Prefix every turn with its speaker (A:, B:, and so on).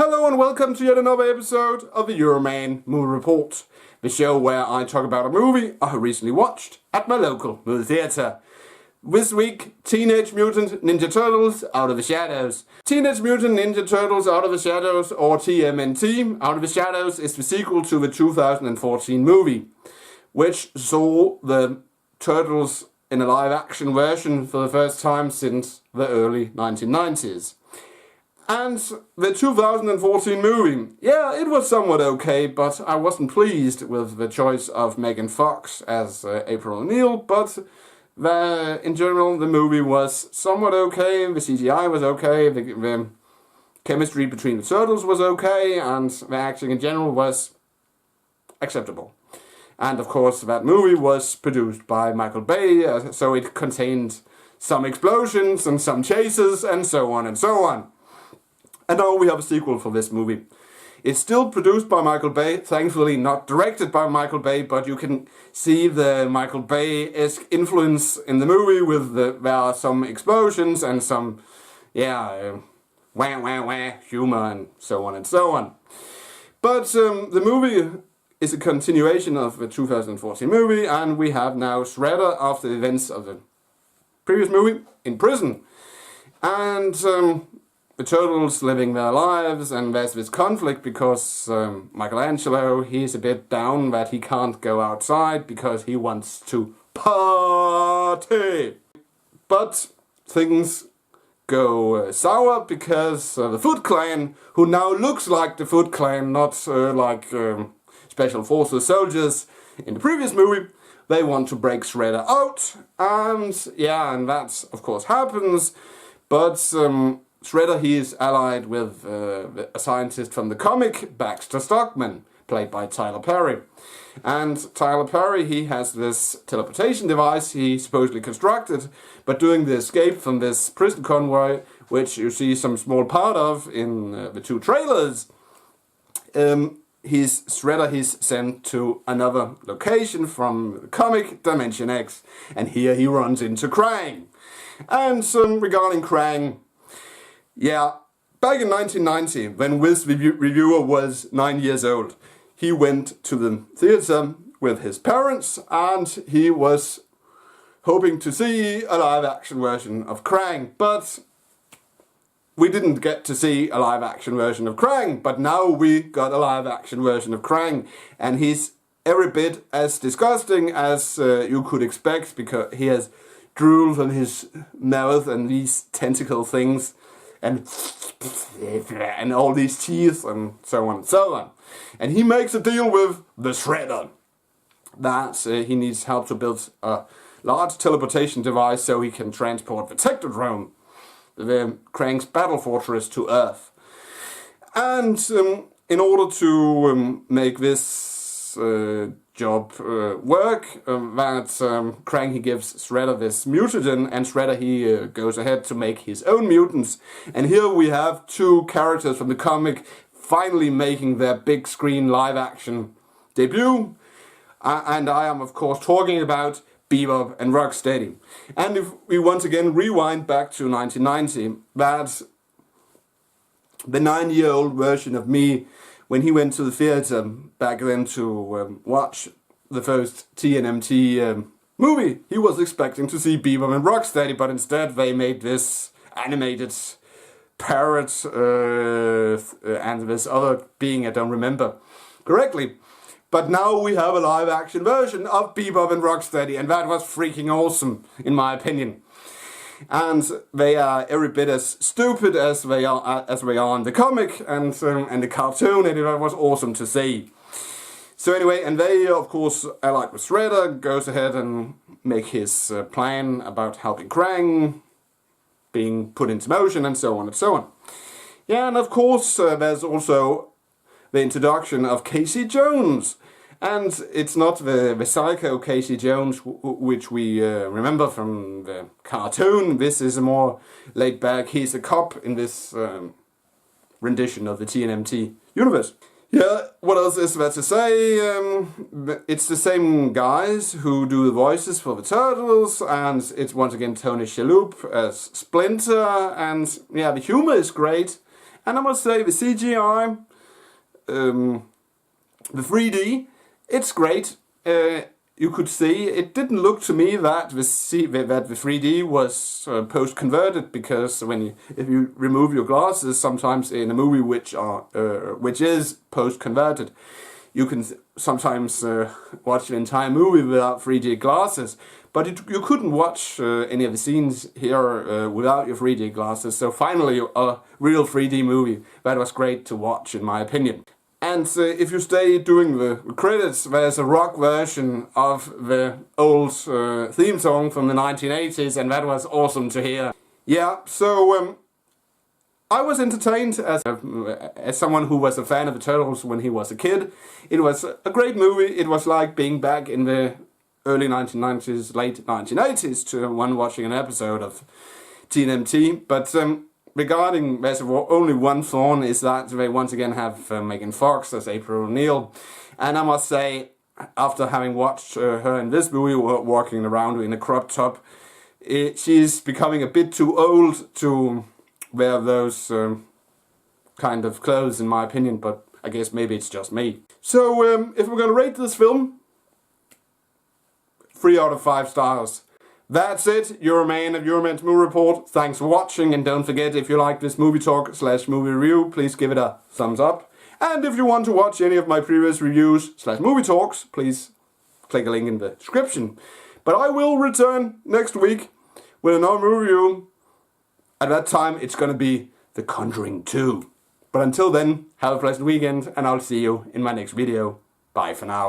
A: Hello and welcome to yet another episode of the Euroman Movie Report, the show where I talk about a movie I recently watched at my local movie theatre. This week, Teenage Mutant Ninja Turtles Out of the Shadows. Teenage Mutant Ninja Turtles Out of the Shadows, or TNMT, Out of the Shadows, is the sequel to the 2014 movie, which saw the Turtles in a live-action version for the first time since the early 1990s. And the 2014 movie, yeah, it was somewhat okay, but I wasn't pleased with the choice of Megan Fox as April O'Neil, but in general the movie was somewhat okay, the CGI was okay, the chemistry between the turtles was okay, and the acting in general was acceptable. And of course that movie was produced by Michael Bay, so it contained some explosions and some chases and so on and so on. And now we have a sequel for this movie. It's still produced by Michael Bay, thankfully not directed by Michael Bay, but you can see the Michael Bay-esque influence in the movie with there are some explosions and some, wah humor and so on and so on. But the movie is a continuation of the 2014 movie, and we have now Shredder after the events of the previous movie in prison. And the Turtles living their lives, and there's this conflict because Michelangelo, he's a bit down that he can't go outside because he wants to party. But things go sour because the Foot Clan, who now looks like the Foot Clan, not like Special Forces soldiers in the previous movie, they want to break Shredder out, and that of course happens, but Shredder, he is allied with a scientist from the comic, Baxter Stockman, played by Tyler Perry. And Tyler Perry, he has this teleportation device he supposedly constructed, but during the escape from this prison convoy, which you see some small part of in the two trailers, he's sent to another location from the comic, Dimension X, and here he runs into Krang. And regarding Krang, back in 1990, when this reviewer was 9 years old, he went to the theatre with his parents and he was hoping to see a live-action version of Krang. But we didn't get to see a live-action version of Krang, but now we got a live-action version of Krang. And he's every bit as disgusting as you could expect, because he has drool on his mouth and these tentacle things, and all these teeth and so on and so on. And he makes a deal with the Shredder that he needs help to build a large teleportation device so he can transport the Technodrome, the Krang's battle fortress, to Earth. And in order to make this job work, Krang, he gives Shredder this mutagen, and Shredder, he goes ahead to make his own mutants. And here we have two characters from the comic finally making their big screen live action debut, and I am of course talking about Bebop and Rocksteady. And if we once again rewind back to 1990, that's the 9-year-old version of me, when he went to the theatre back then to watch the first TNMT movie, he was expecting to see Bebop and Rocksteady, but instead they made this animated parrot and this other being I don't remember correctly. But now we have a live-action version of Bebop and Rocksteady, and that was freaking awesome, in my opinion. And they are every bit as stupid as they are in the comic and the cartoon, and it was awesome to see. So anyway, and they of course, allied with Shredder, goes ahead and make his plan about helping Krang being put into motion, and so on and so on. Yeah, and of course there's also the introduction of Casey Jones. And it's not the psycho Casey Jones which we remember from the cartoon. This is a more laid back, he's a cop in this rendition of the TNMT universe. Yeah, what else is there to say? It's the same guys who do the voices for the Turtles, and it's once again Tony Shalhoub as Splinter, and yeah, the humor is great. And I must say, the CGI, the 3D, it's great. You could see it didn't look to me that the 3D was post-converted, because if you remove your glasses, sometimes in a movie which is post-converted, you can sometimes watch the entire movie without 3D glasses. But you couldn't watch any of the scenes here without your 3D glasses. So finally, a real 3D movie. That was great to watch, in my opinion. And if you stay doing the credits, there's a rock version of the old theme song from the 1980s, and that was awesome to hear. Yeah, so I was entertained as someone who was a fan of the Turtles when he was a kid. It was a great movie. It was like being back in the early 1990s, late 1980s to one watching an episode of TNMT. But regarding, there's only one thorn, is that they once again have Megan Fox as April O'Neil. And I must say, after having watched her in this movie walking around in a crop top, she's becoming a bit too old to wear those kind of clothes, in my opinion, but I guess maybe it's just me. So if we're going to rate this film, 3 out of 5 stars. That's it, Euroman of Euroman's Movie Report. Thanks for watching, and don't forget, if you like this movie talk / movie review, please give it a thumbs up. And if you want to watch any of my previous reviews / movie talks, please click a link in the description. But I will return next week with another movie review. At that time, it's going to be The Conjuring 2. But until then, have a pleasant weekend, and I'll see you in my next video. Bye for now.